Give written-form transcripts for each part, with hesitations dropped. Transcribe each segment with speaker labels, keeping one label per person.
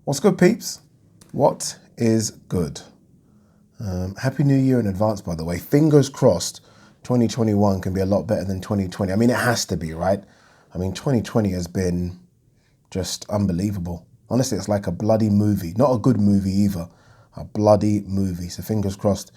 Speaker 1: What's good, peeps? What is good? Happy New Year in advance, by the way. Fingers crossed 2021 can be a lot better than 2020. I mean, it has to be, right? I mean, 2020 has been just unbelievable. Honestly, it's like a bloody movie. Not a good movie either. A bloody movie. So fingers crossed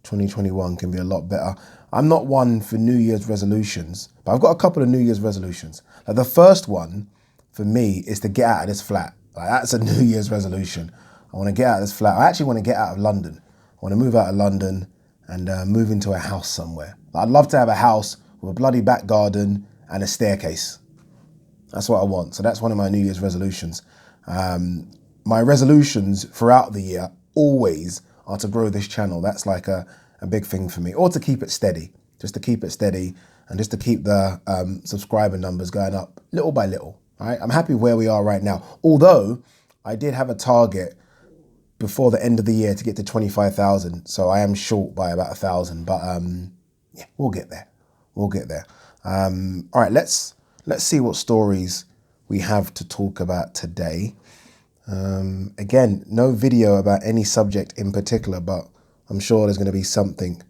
Speaker 1: 2021 can be a lot better. I'm not one for New Year's resolutions, but I've got a couple of New Year's resolutions. Like the first one for me is to get out of this flat. Like that's a New Year's resolution. I want to get out of this flat. I actually want to get out of London. I want to move out of London and move into a house somewhere. I'd love to have a house with a bloody back garden and a staircase. That's what I want. So that's one of my New Year's resolutions. My resolutions throughout the year always are to grow this channel. That's like a big thing for me. Or to keep it steady. Just to keep it steady and just to keep the subscriber numbers going up little by little. All right? I'm happy where we are right now. Although I did have a target before the end of the year to get to 25,000. So I am short by about 1,000. But yeah, we'll get there. We'll get there. All right, let's see what stories we have to talk about today. Again, no video about any subject in particular, but I'm sure there's going to be something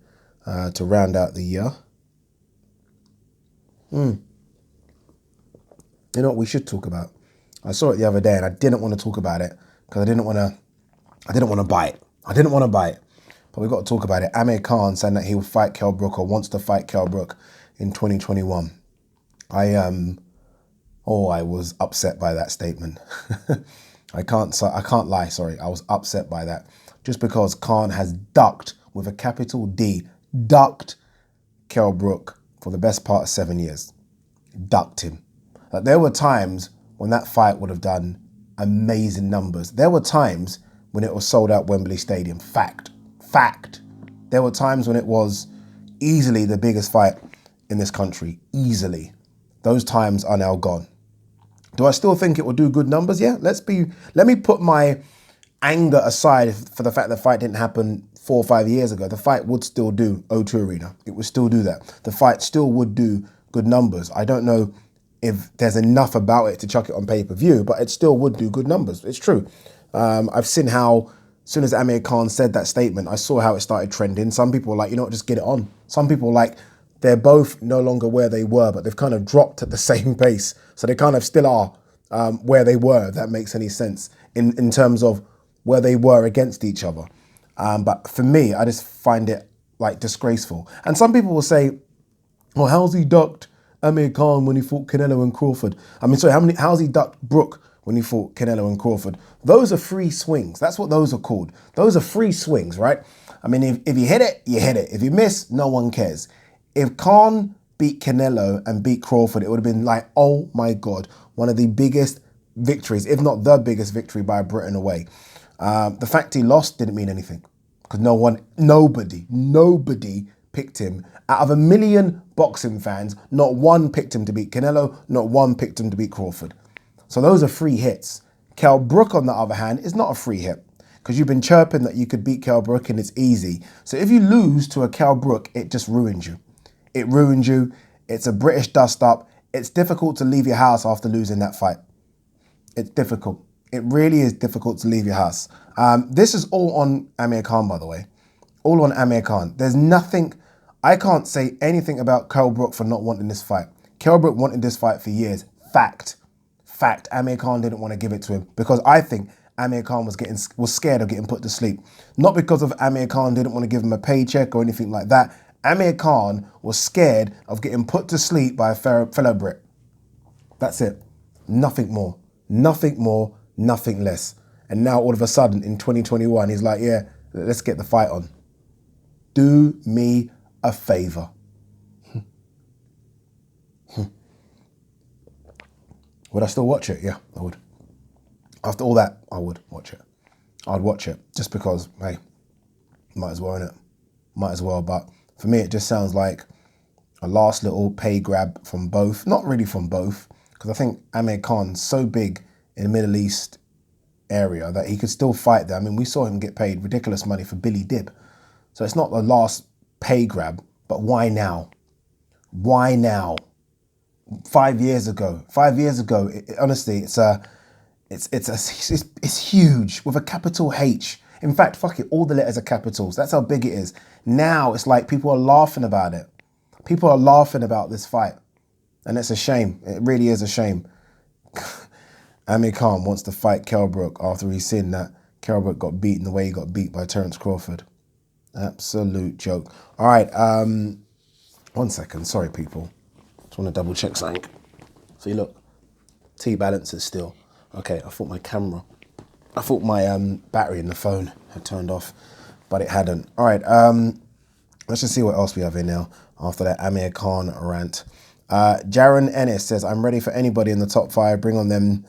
Speaker 1: to round out the year. You know what we should talk about? I saw it the other day and I didn't want to talk about it because I didn't want to buy it. I didn't want to buy it. But we've got to talk about it. Amir Khan saying that he will fight Kell Brook or wants to fight Kell Brook in 2021. I was upset by that statement. I can't lie, sorry. I was upset by that. Just because Khan has ducked, with a capital D, ducked Kell Brook for the best part of 7 years. Ducked him. Like, there were times when that fight would have done amazing numbers. There were times when it was sold out Wembley Stadium. Fact. There were times when it was easily the biggest fight in this country. Easily. Those times are now gone. Do I still think it will do good numbers? Yeah, let me put my anger aside for the fact that the fight didn't happen 4 or 5 years ago. The fight would still do O2 Arena. It would still do that. The fight still would do good numbers. I don't know if there's enough about it to chuck it on pay-per-view, but it still would do good numbers. It's true. I've seen how, as soon as Amir Khan said that statement, I saw how it started trending. Some people were like, you know what, just get it on. Some people were like, they're both no longer where they were, but they've kind of dropped at the same pace. So they kind of still are where they were, if that makes any sense, in terms of where they were against each other. But for me, I just find it like disgraceful. And some people will say, well, how's he ducked Amir Khan when he fought Canelo and Crawford? I mean, sorry, how's he ducked Brook when he fought Canelo and Crawford? Those are free swings. That's what those are called. Those are free swings, right? I mean, if you hit it, you hit it. If you miss, no one cares. If Khan beat Canelo and beat Crawford, it would have been like, oh my God, one of the biggest victories, if not the biggest victory by Britain away. The fact he lost didn't mean anything because nobody picked him. Out of 1 million boxing fans, not one picked him to beat Canelo, not one picked him to beat Crawford. So those are free hits. Kell Brook, on the other hand, is not a free hit because you've been chirping that you could beat Kell Brook and it's easy. So if you lose to a Kell Brook, it just ruins you. It ruined you. It's a British dust-up. It's difficult to leave your house after losing that fight. It's difficult. It really is difficult to leave your house. This is all on Amir Khan, by the way. All on Amir Khan. There's nothing, I can't say anything about Kell Brook for not wanting this fight. Kell Brook wanted this fight for years. Fact. Amir Khan didn't want to give it to him because I think Amir Khan was scared of getting put to sleep. Not because of Amir Khan didn't want to give him a paycheck or anything like that. Amir Khan was scared of getting put to sleep by a fellow Brit. That's it. Nothing more. Nothing more, nothing less. And now all of a sudden in 2021, he's like, yeah, let's get the fight on. Do me a favor. Would I still watch it? Yeah, I would. After all that, I would watch it. I'd watch it just because, hey, might as well, innit? Might as well, but for me, it just sounds like a last little pay grab from both. Not really from both, because I think Amir Khan's so big in the Middle East area that he could still fight there. I mean, we saw him get paid ridiculous money for Billy Dib. So it's not the last pay grab, but why now? Why now? 5 years ago, honestly, It's huge with a capital H. In fact, fuck it, all the letters are capitals. That's how big it is. Now it's like people are laughing about it. People are laughing about this fight. And it's a shame. It really is a shame. Amir Khan wants to fight Kell Brook after he's seen that Kell Brook got beaten the way he got beat by Terence Crawford. Absolute joke. All right, 1 second. Sorry, people. Just want to double check something. See, look, T-balance is still. Okay, I thought my battery in the phone had turned off, but it hadn't. All right, let's just see what else we have here now after that Amir Khan rant. Jaron Ennis says, I'm ready for anybody in the top 5. Bring on them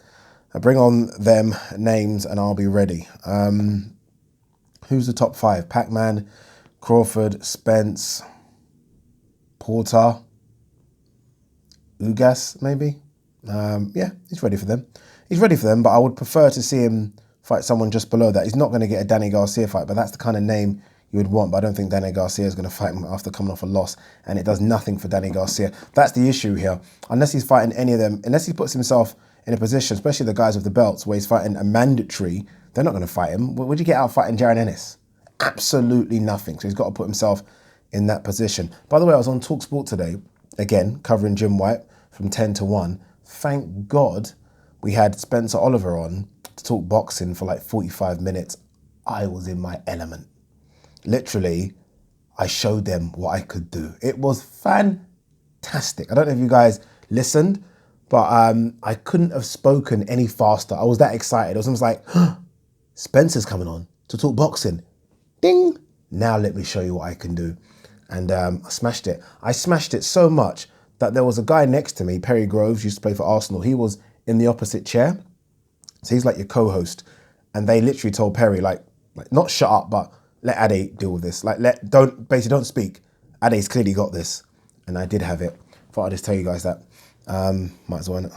Speaker 1: names and I'll be ready. Who's the top 5? Pac-Man, Crawford, Spence, Porter, Ugas, maybe? Yeah, he's ready for them. He's ready for them, but I would prefer to see him fight someone just below that. He's not going to get a Danny Garcia fight, but that's the kind of name you would want. But I don't think Danny Garcia is going to fight him after coming off a loss, and it does nothing for Danny Garcia. That's the issue here. Unless he's fighting any of them, unless he puts himself in a position, especially the guys with the belts, where he's fighting a mandatory, they're not going to fight him. Would you get out fighting Jaron Ennis? Absolutely nothing. So he's got to put himself in that position. By the way, I was on TalkSport today, again, covering Jim White from 10 to 1. Thank God we had Spencer Oliver on to talk boxing for like 45 minutes. I was in my element. Literally, I showed them what I could do. It was fantastic. I don't know if you guys listened, but I couldn't have spoken any faster. I was that excited. It was almost like, Spencer's coming on to talk boxing. Ding! Now let me show you what I can do. And I smashed it. I smashed it so much that there was a guy next to me, Perry Groves, used to play for Arsenal. He was in the opposite chair. So he's like your co-host. And they literally told Perry, like not shut up, but let Ade deal with this. Don't speak. Ade's clearly got this. And I did have it. Thought I'd just tell you guys that. Might as well.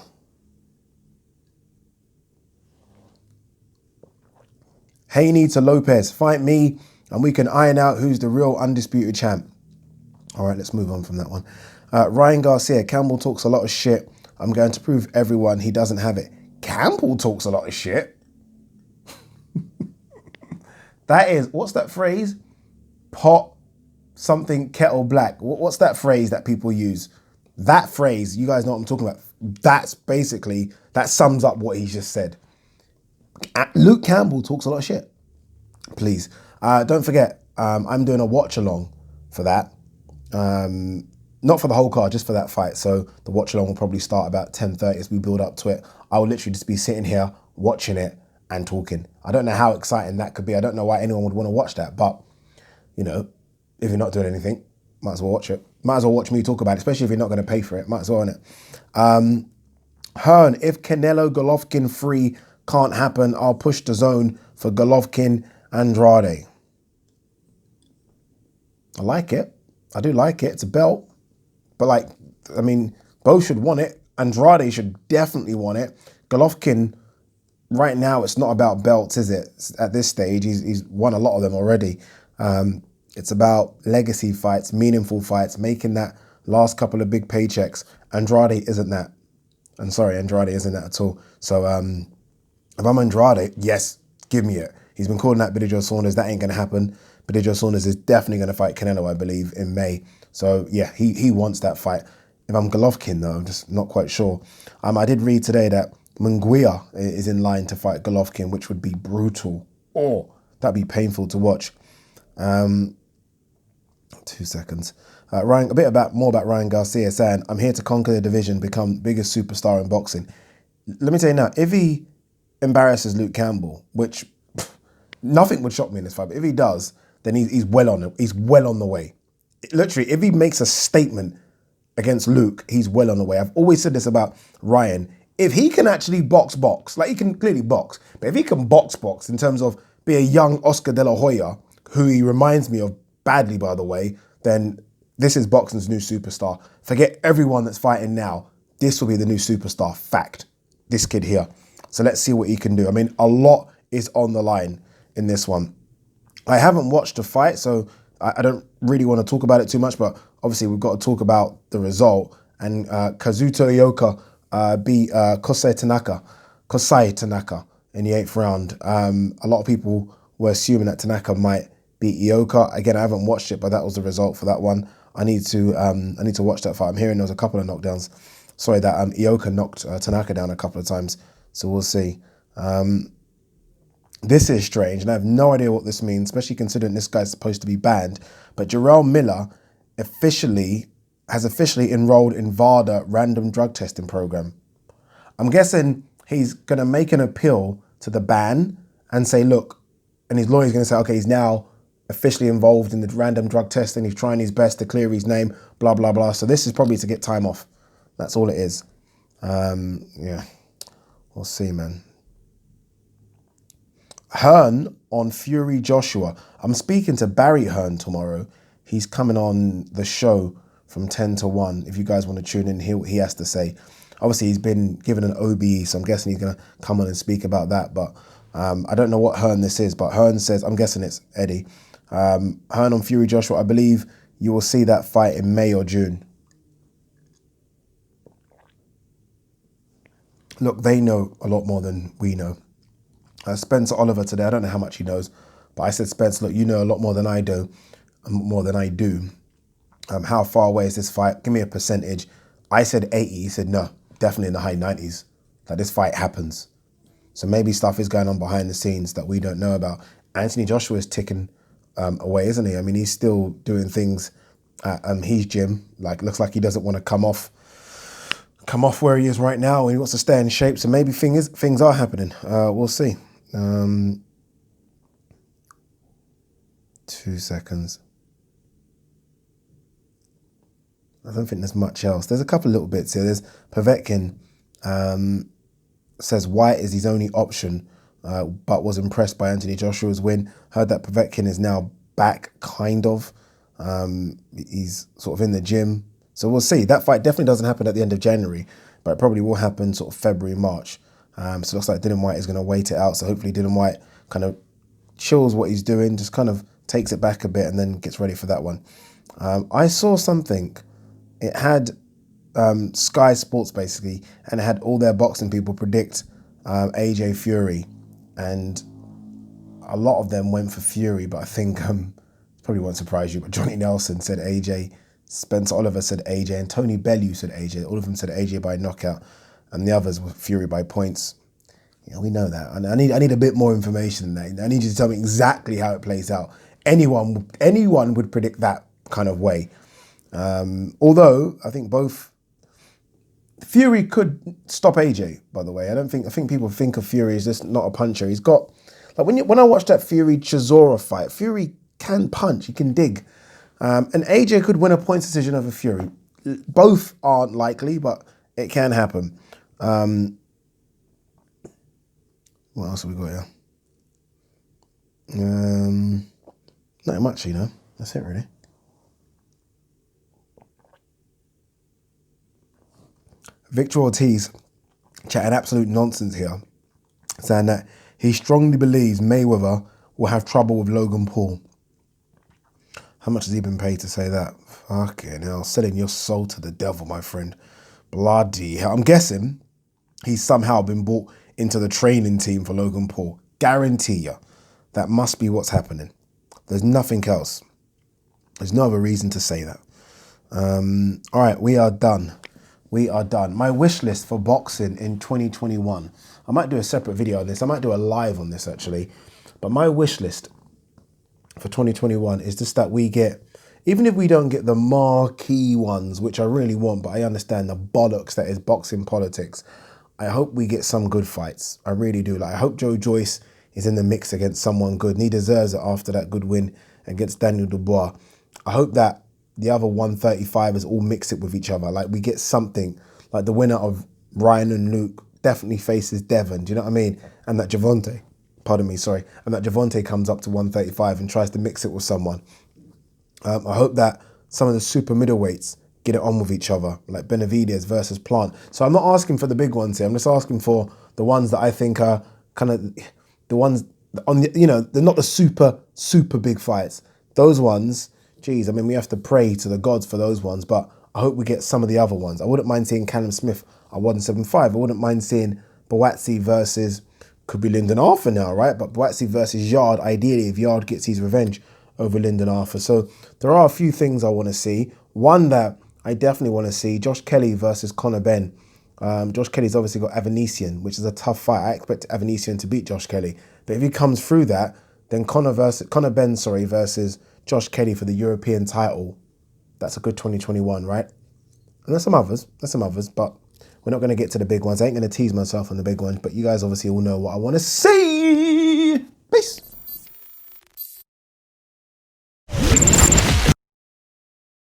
Speaker 1: Haney to Lopez, fight me and we can iron out who's the real undisputed champ. All right, let's move on from that one. Ryan Garcia, Campbell talks a lot of shit. I'm going to prove everyone he doesn't have it. Campbell talks a lot of shit. That is, what's that phrase? Pot something kettle black. What's that phrase that people use? That phrase, you guys know what I'm talking about. That sums up what he just said. Luke Campbell talks a lot of shit. Please. Don't forget, I'm doing a watch along for that. Not for the whole card, just for that fight. So the watch along will probably start about 10:30 as we build up to it. I will literally just be sitting here watching it and talking. I don't know how exciting that could be. I don't know why anyone would want to watch that, but you know, if you're not doing anything, might as well watch it. Might as well watch me talk about it, especially if you're not going to pay for it. Might as well, innit? Hearn, if Canelo Golovkin 3 can't happen, I'll push the zone for Golovkin Andrade. I like it. I do like it. It's a belt. But both should want it. Andrade should definitely want it. Golovkin, right now, it's not about belts, is it? At this stage, he's won a lot of them already. It's about legacy fights, meaningful fights, making that last couple of big paychecks. Andrade isn't that. I'm sorry, Andrade isn't that at all. So if I'm Andrade, yes, give me it. He's been calling that Billy Joe Saunders. That ain't going to happen. Billy Joe Saunders is definitely going to fight Canelo, I believe, in May. So yeah, he wants that fight. If I'm Golovkin, though, I'm just not quite sure. I did read today that Munguia is in line to fight Golovkin, which would be brutal. Oh, that'd be painful to watch. 2 seconds. Ryan, more about Ryan Garcia saying, I'm here to conquer the division, become biggest superstar in boxing. Let me tell you now, if he embarrasses Luke Campbell, which nothing would shock me in this fight, but if he does, then he's well on it. He's well on the way. Literally, if he makes a statement against Luke, he's well on the way. I've always said this about Ryan. If he can actually box, like he can clearly box, but if he can box in terms of be a young Oscar De La Hoya, who he reminds me of badly, by the way, then this is boxing's new superstar. Forget everyone that's fighting now. This will be the new superstar. Fact. This kid here. So let's see what he can do. I mean, a lot is on the line in this one. I haven't watched the fight, so I don't really want to talk about it too much, but obviously we've got to talk about the result. And Kazuto Ioka beat Kosei Tanaka. Kosai Tanaka in the 8th round. A lot of people were assuming that Tanaka might beat Ioka. Again, I haven't watched it, but that was the result for that one. I need to watch that fight. I'm hearing there was a couple of knockdowns. Sorry, that Ioka knocked Tanaka down a couple of times. So we'll see. This is strange, and I have no idea what this means, especially considering this guy's supposed to be banned. But Jarrell Miller has officially enrolled in VADA random drug testing program. I'm guessing he's going to make an appeal to the ban and say, look, and his lawyer's going to say, okay, he's now officially involved in the random drug testing. He's trying his best to clear his name, blah, blah, blah. So this is probably to get time off. That's all it is. Yeah, we'll see, man. Hearn on Fury Joshua. I'm speaking to Barry Hearn tomorrow. He's coming on the show from 10 to 1. If you guys want to tune in, he has to say. Obviously, he's been given an OBE, so I'm guessing he's going to come on and speak about that. But I don't know what Hearn this is, but Hearn says, I'm guessing it's Eddie. Hearn on Fury Joshua. I believe you will see that fight in May or June. Look, they know a lot more than we know. Spencer Oliver today, I don't know how much he knows, but I said, Spence, look, you know a lot more than I do. How far away is this fight? Give me a percentage. I said 80. He said, no, definitely in the high 90s. Like, this fight happens. So maybe stuff is going on behind the scenes that we don't know about. Anthony Joshua is ticking away, isn't he? I mean, he's still doing things at his gym. Like, looks like he doesn't want to come off where he is right now. He wants to stay in shape. So maybe things are happening. We'll see. 2 seconds. I don't think there's much else. There's a couple of little bits here. There's Povetkin says White is his only option, but was impressed by Anthony Joshua's win. Heard that Povetkin is now back, kind of. He's sort of in the gym. So we'll see. That fight definitely doesn't happen at the end of January, but it probably will happen sort of February, March. So it looks like Dillian Whyte is going to wait it out. So hopefully Dillian Whyte kind of chills what he's doing, just kind of takes it back a bit and then gets ready for that one. I saw something. It had Sky Sports basically, and it had all their boxing people predict AJ Fury, and a lot of them went for Fury, but I think probably won't surprise you, but Johnny Nelson said AJ, Spencer Oliver said AJ, and Tony Bellew said AJ. All of them said AJ by knockout, and the others were Fury by points. Yeah, we know that. And I need a bit more information than that. I need you to tell me exactly how it plays out. Anyone would predict that kind of way. Although I think both Fury could stop AJ, by the way. I think people think of Fury as just not a puncher. He's got, like, when I watched that Fury Chisora fight, Fury can punch, he can dig. And AJ could win a points decision over Fury. Both aren't likely, but it can happen. What else have we got here? Not much, you know. That's it, really. Victor Ortiz chatting absolute nonsense here, saying that he strongly believes Mayweather will have trouble with Logan Paul. How much has he been paid to say that? Fucking hell, selling your soul to the devil, my friend. Bloody hell. I'm guessing he's somehow been brought into the training team for Logan Paul. Guarantee you. That must be what's happening. There's nothing else. There's no other reason to say that. All right, we are done. We are done. My wish list for boxing in 2021. I might do a separate video on this. I might do a live on this, actually. But my wish list for 2021 is just that we get, even if we don't get the marquee ones, which I really want, but I understand the bollocks that is boxing politics, I hope we get some good fights. I really do. Like, I hope Joe Joyce is in the mix against someone good, and he deserves it after that good win against Daniel Dubois. I hope that the other 135ers all mix it with each other. Like, we get something, like the winner of Ryan and Luke definitely faces Devon. Do you know what I mean? And that Javante, and that Javante comes up to 135 and tries to mix it with someone. I hope that some of the super middleweights get it on with each other, like Benavidez versus Plant. So I'm not asking for the big ones here. I'm just asking for the ones that I think are kind of the ones on the, you know, they're not the super big fights. Those ones, geez, I mean, we have to pray to the gods for those ones, but I hope we get some of the other ones. I wouldn't mind seeing Callum Smith at 175. I wouldn't mind seeing Boazzi versus, could be Lyndon Arthur now, right? But Boazzi versus Yard, ideally, if Yard gets his revenge over Lyndon Arthur. So there are a few things I want to see. One that I definitely want to see, Josh Kelly versus Conor Benn. Josh Kelly's obviously got Evanesian, which is a tough fight. I expect Evanesian to beat Josh Kelly. But if he comes through that, then Conor Benn versus Josh Kelly for the European title. That's a good 2021, right? And there's some others, but we're not going to get to the big ones. I ain't going to tease myself on the big ones, but you guys obviously all know what I want to see.